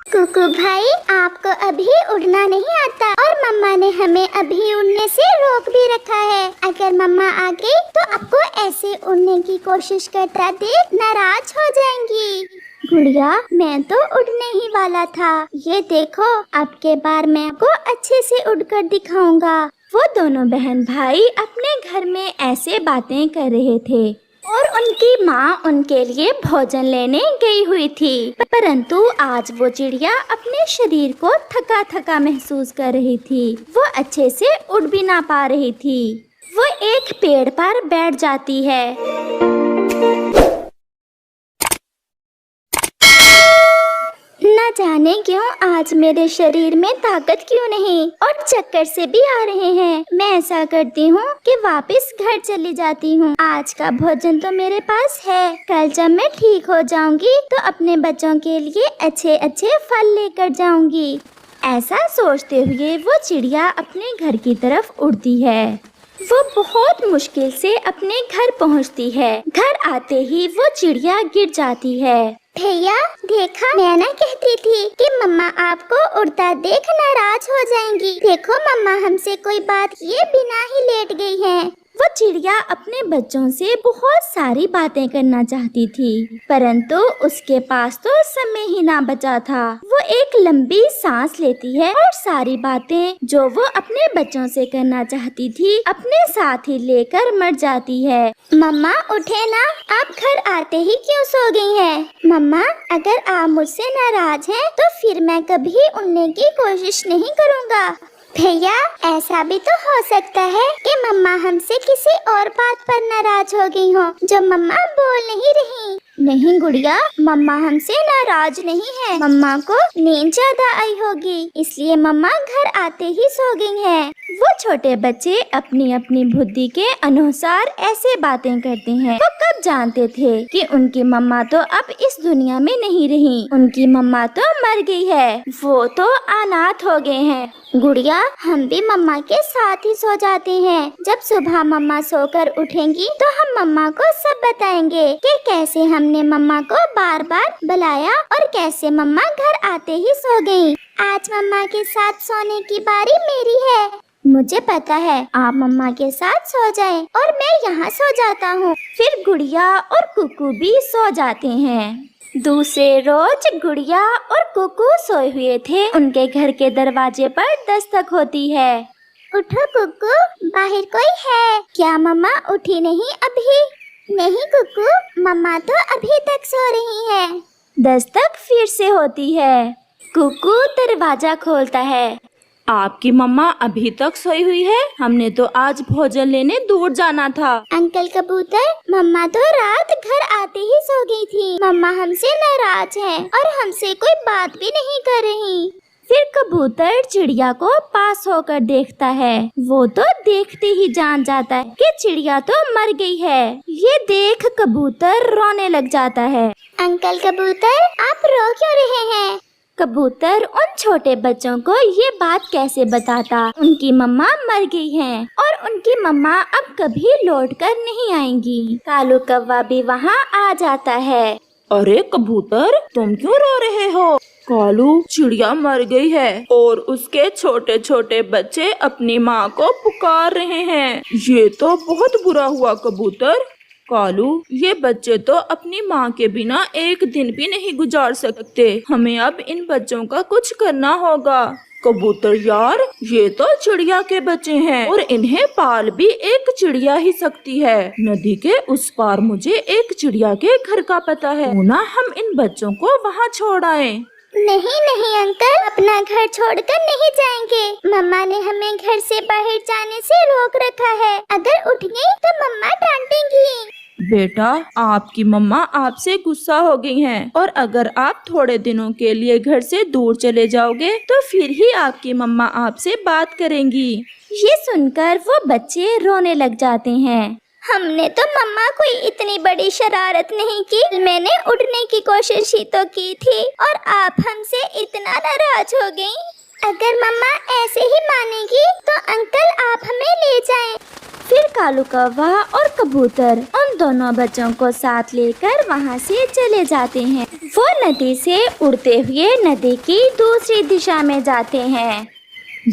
कुकू भाई, आपको अभी उड़ना नहीं आता और मम्मा ने हमें अभी उड़ने से रोक भी रखा है। अगर मम्मा आ गई तो आपको ऐसे उड़ने की कोशिश करता देख नाराज हो जाएंगी। गुड़िया, मैं तो उड़ने ही वाला था। ये देखो, अब के बार मैं आपको अच्छे से उड़कर दिखाऊंगा। वो दोनों बहन भाई अपने घर में ऐसे बातें कर रहे थे और उनकी माँ उनके लिए भोजन लेने गई हुई थी। परंतु आज वो चिड़िया अपने शरीर को थका थका महसूस कर रही थी। वो अच्छे से उड़ भी ना पा रही थी। वो एक पेड़ पर बैठ जाती है। न जाने क्यों आज मेरे शरीर में ताकत क्यों नहीं और चक्कर से भी आ रहे हैं। मैं ऐसा करती हूँ कि वापस घर चली जाती हूँ। आज का भोजन तो मेरे पास है। कल जब मैं ठीक हो जाऊंगी तो अपने बच्चों के लिए अच्छे अच्छे फल लेकर जाऊंगी। ऐसा सोचते हुए वो चिड़िया अपने घर की तरफ उड़ती है। वो बहुत मुश्किल से अपने घर पहुँचती है। घर आते ही वो चिड़िया गिर जाती है। भैया देखा, मैं ना कहती थी कि मम्मा आपको उड़ता देख नाराज हो जाएंगी। देखो मम्मा हमसे कोई बात किए बिना ही लेट गई हैं। वो चिड़िया अपने बच्चों से बहुत सारी बातें करना चाहती थी, परंतु उसके पास तो समय ही ना बचा था। वो एक लंबी सांस लेती है और सारी बातें जो वो अपने बच्चों से करना चाहती थी अपने साथ ही लेकर मर जाती है। मम्मा उठे ना, आप घर आते ही क्यों सो गई हैं? मम्मा, अगर आप मुझसे नाराज हैं तो फिर मैं कभी उड़ने की कोशिश नहीं करूँगा। भैया ऐसा भी तो हो सकता है कि मम्मा हमसे किसी और बात पर नाराज हो गई हो जो मम्मा बोल नहीं रही। नहीं गुड़िया, मम्मा हमसे नाराज नहीं है। मम्मा को नींद ज्यादा आई होगी, इसलिए मम्मा घर आते ही सो गई हैं। वो छोटे बच्चे अपनी अपनी बुद्धि के अनुसार ऐसे बातें करते हैं। वो कब जानते थे कि उनकी मम्मा तो अब इस दुनिया में नहीं रही। उनकी मम्मा तो मर गई है। वो तो अनाथ हो गए हैं। गुड़िया, हम भी मम्मा के साथ ही सो जाते हैं। जब सुबह मम्मा सोकर उठेंगी तो हम मम्मा को सब बताएंगे कि कैसे हमने मम्मा को बार बार बुलाया और कैसे मम्मा घर आते ही सो गयी। आज मम्मा के साथ सोने की बारी मेरी है। मुझे पता है, आप मम्मा के साथ सो जाएं और मैं यहाँ सो जाता हूँ। फिर गुड़िया और कुकू भी सो जाते हैं। दूसरे रोज गुड़िया और कुकू सोए हुए थे। उनके घर के दरवाजे पर दस्तक होती है। उठो कुकू, बाहर कोई है क्या? मम्मा उठी नहीं अभी? नहीं कुकू, मम्मा तो अभी तक सो रही है। दस्तक फिर से होती है। कुकू दरवाजा खोलता है। आपकी मम्मा अभी तक सोई हुई है? हमने तो आज भोजन लेने दूर जाना था। अंकल कबूतर, मम्मा तो रात घर आते ही सो गई थी। मम्मा हमसे नाराज है और हमसे कोई बात भी नहीं कर रही। फिर कबूतर चिड़िया को पास होकर देखता है। वो तो देखते ही जान जाता है कि चिड़िया तो मर गई है। ये देख कबूतर रोने लग जाता है। अंकल कबूतर, आप रो क्यों रहे हैं? कबूतर उन छोटे बच्चों को ये बात कैसे बताता? उनकी मम्मा मर गई हैं और उनकी मम्मा अब कभी लौट कर नहीं आएंगी। कालू कौवा भी वहाँ आ जाता है। अरे कबूतर, तुम क्यों रो रहे हो? कालू, चिड़िया मर गई है और उसके छोटे छोटे बच्चे अपनी माँ को पुकार रहे हैं। ये तो बहुत बुरा हुआ कबूतर। कालू, ये बच्चे तो अपनी माँ के बिना एक दिन भी नहीं गुजार सकते। हमें अब इन बच्चों का कुछ करना होगा। कबूतर यार, ये तो चिड़िया के बच्चे हैं और इन्हें पाल भी एक चिड़िया ही सकती है। नदी के उस पार मुझे एक चिड़िया के घर का पता है। क्यों ना हम इन बच्चों को वहाँ छोड़ आए। नहीं नहीं अंकल, अपना घर छोड़कर नहीं जाएंगे। मम्मा ने हमें घर से बाहर जाने से रोक रखा है। अगर उठ गई तो मम्मा डांटेंगी। बेटा, आपकी मम्मा आपसे गुस्सा हो गई हैं और अगर आप थोड़े दिनों के लिए घर से दूर चले जाओगे तो फिर ही आपकी मम्मा आपसे बात करेंगी। ये सुनकर वो बच्चे रोने लग जाते हैं। हमने तो मम्मा कोई इतनी बड़ी शरारत नहीं की। मैंने उड़ने की कोशिश ही तो की थी और आप हमसे इतना नाराज हो गई। अगर मम्मा ऐसे ही मानेगी तो अंकल आप हमें ले जाएं। फिर कालू कौवा और कबूतर उन दोनों बच्चों को साथ लेकर वहाँ से चले जाते हैं। वो नदी से उड़ते हुए नदी की दूसरी दिशा में जाते हैं।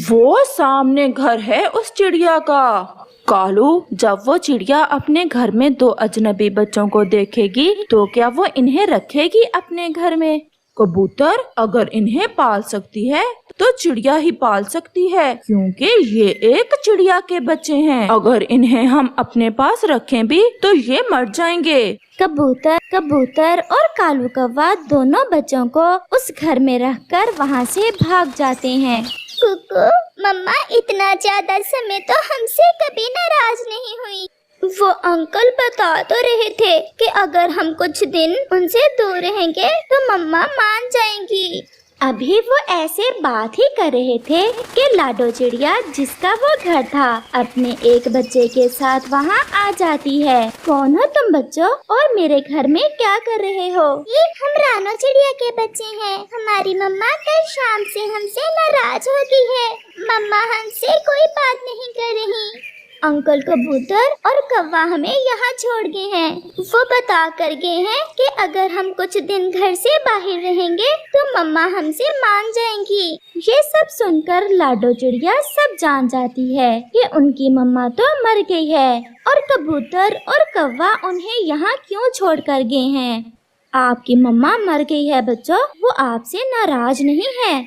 वो सामने घर है उस चिड़िया का। कालू, जब वो चिड़िया अपने घर में दो अजनबी बच्चों को देखेगी तो क्या वो इन्हें रखेगी अपने घर में? कबूतर, अगर इन्हें पाल सकती है तो चिड़िया ही पाल सकती है, क्योंकि ये एक चिड़िया के बच्चे हैं। अगर इन्हें हम अपने पास रखें भी तो ये मर जाएंगे। कबूतर और कालू कौवा दोनों बच्चों को उस घर में रखकर वहाँ से भाग जाते हैं। कुकू, मम्मा इतना ज्यादा समय तो हमसे कभी नाराज नहीं हुई। वो अंकल बता तो रहे थे कि अगर हम कुछ दिन उनसे दूर रहेंगे तो मम्मा मान जाएंगी। अभी वो ऐसे बात ही कर रहे थे कि लाडो चिड़िया, जिसका वो घर था, अपने एक बच्चे के साथ वहाँ आ जाती है। कौन हो तुम बच्चों और मेरे घर में क्या कर रहे हो? ये हम रानो चिड़िया के बच्चे हैं। हमारी मम्मा कल शाम से हमसे नाराज हो गई है। मम्मा हमसे कोई बात नहीं कर रही। अंकल कबूतर और कौवा हमें यहाँ छोड़ गए हैं। वो बता कर गए हैं कि अगर हम कुछ दिन घर से बाहर रहेंगे तो मम्मा हमसे मान जाएंगी। ये सब सुनकर लाडो चिड़िया सब जान जाती है कि उनकी मम्मा तो मर गई है और कबूतर और कौवा उन्हें यहाँ क्यों छोड़ कर गए हैं। आपकी मम्मा मर गई है बच्चों, वो आपसे नाराज नहीं है।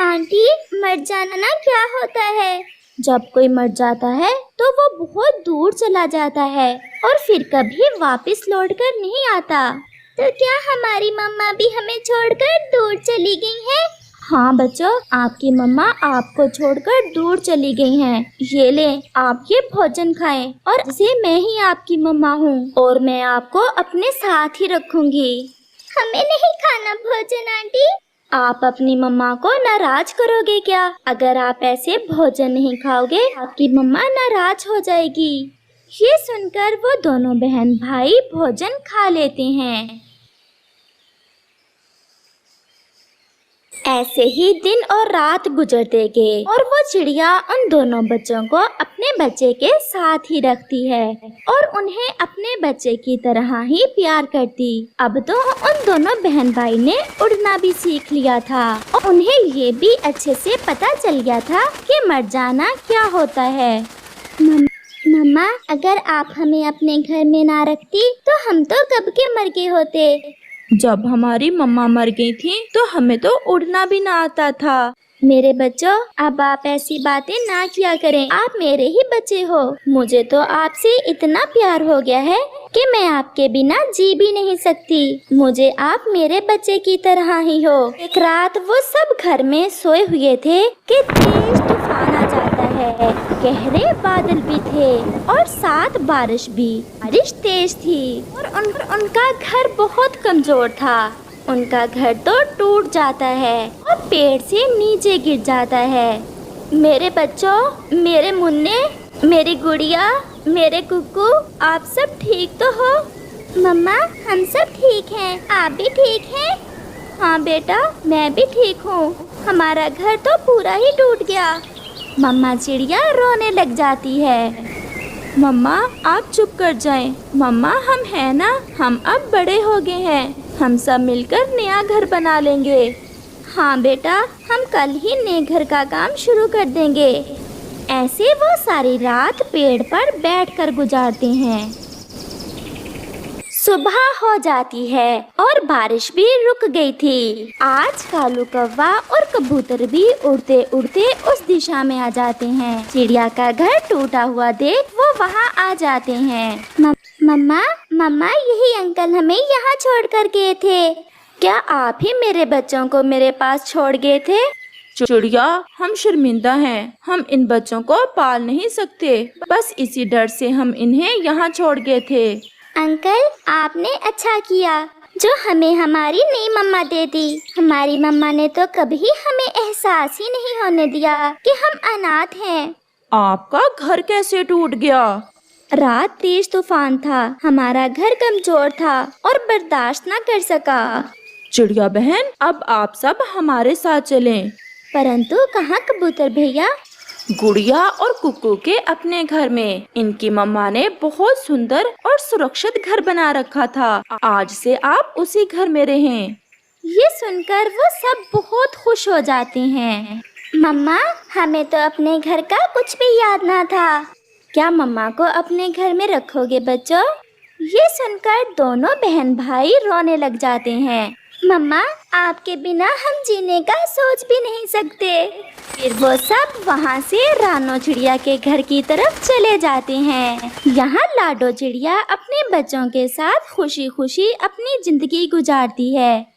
आंटी, मर जाना ना क्या होता है? जब कोई मर जाता है तो वो बहुत दूर चला जाता है और फिर कभी वापस लौटकर नहीं आता। तो क्या हमारी मम्मा भी हमें छोड़कर दूर चली गई है? हाँ बच्चों, आपकी मम्मा आपको छोड़कर दूर चली गई हैं। ये ले, आप ये भोजन खाएं और जैसे मैं ही आपकी मम्मा हूँ और मैं आपको अपने साथ ही रखूंगी। हमें नहीं खाना भोजन आंटी। आप अपनी मम्मा को नाराज करोगे क्या? अगर आप ऐसे भोजन नहीं खाओगे आपकी मम्मा नाराज हो जाएगी। ये सुनकर वो दोनों बहन भाई भोजन खा लेते हैं। ऐसे ही दिन और रात गुजरते गए और वो चिड़िया उन दोनों बच्चों को अपने बच्चे के साथ ही रखती है और उन्हें अपने बच्चे की तरह ही प्यार करती। अब तो उन दोनों बहन भाई ने उड़ना भी सीख लिया था और उन्हें ये भी अच्छे से पता चल गया था कि मर जाना क्या होता है। मम्मा, अगर आप हमें अपने घर में ना रखती तो हम तो कब के मर गए होते। जब हमारी मम्मा मर गई थी तो हमें तो उड़ना भी ना आता था। मेरे बच्चों, अब आप ऐसी बातें ना किया करें। आप मेरे ही बच्चे हो। मुझे तो आपसे इतना प्यार हो गया है कि मैं आपके बिना जी भी नहीं सकती। मुझे आप मेरे बच्चे की तरह ही हो। एक रात वो सब घर में सोए हुए थे कि तेज तूफान आ जाता है। गहरे बादल भी थे और साथ बारिश भी। बारिश तेज थी और उनका घर बहुत कमजोर था। उनका घर तो टूट जाता है और पेड़ से नीचे गिर जाता है। मेरे बच्चों, मेरे मुन्ने, मेरी गुड़िया, मेरे कुकू, आप सब ठीक तो हो? मम्मा, हम सब ठीक हैं। आप भी ठीक हैं? हाँ बेटा, मैं भी ठीक हूँ। हमारा घर तो पूरा ही टूट गया। मम्मा चिड़िया रोने लग जाती है। मम्मा, आप चुप कर जाएं। मम्मा, हम हैं ना, हम अब बड़े हो गए हैं। हम सब मिलकर नया घर बना लेंगे। हाँ बेटा, हम कल ही नए घर का काम शुरू कर देंगे। ऐसे वो सारी रात पेड़ पर बैठकर गुजारते हैं। सुबह हो जाती है और बारिश भी रुक गई थी। आज कालू कौवा और कबूतर भी उड़ते उड़ते उस दिशा में आ जाते हैं। चिड़िया का घर टूटा हुआ देख वो वहाँ आ जाते हैं। मम्मा, यही अंकल हमें यहाँ छोड़ कर गए थे। क्या आप ही मेरे बच्चों को मेरे पास छोड़ गए थे? चिड़िया, हम शर्मिंदा हैं। हम इन बच्चों को पाल नहीं सकते। बस इसी डर से हम इन्हें यहाँ छोड़ गए थे। अंकल, आपने अच्छा किया जो हमें हमारी नई मम्मा दे दी। हमारी मम्मा ने तो कभी हमें एहसास ही नहीं होने दिया कि हम अनाथ हैं। आपका घर कैसे टूट गया? रात तेज तूफान था। हमारा घर कमजोर था और बर्दाश्त न कर सका। चिड़िया बहन, अब आप सब हमारे साथ चलें। परंतु कहाँ कबूतर भैया? गुड़िया और कुक्कू के अपने घर में। इनकी मम्मा ने बहुत सुंदर और सुरक्षित घर बना रखा था। आज से आप उसी घर में रहें। ये सुनकर वो सब बहुत खुश हो जाते हैं। मम्मा, हमें तो अपने घर का कुछ भी याद ना था। क्या मम्मा को अपने घर में रखोगे बच्चों? ये सुनकर दोनों बहन भाई रोने लग जाते हैं। मम्मा, आपके बिना हम जीने का सोच भी नहीं सकते। फिर वो सब वहाँ से रानो चिड़िया के घर की तरफ चले जाते हैं। यहाँ लाडो चिड़िया अपने बच्चों के साथ खुशी खुशी अपनी जिंदगी गुजारती है।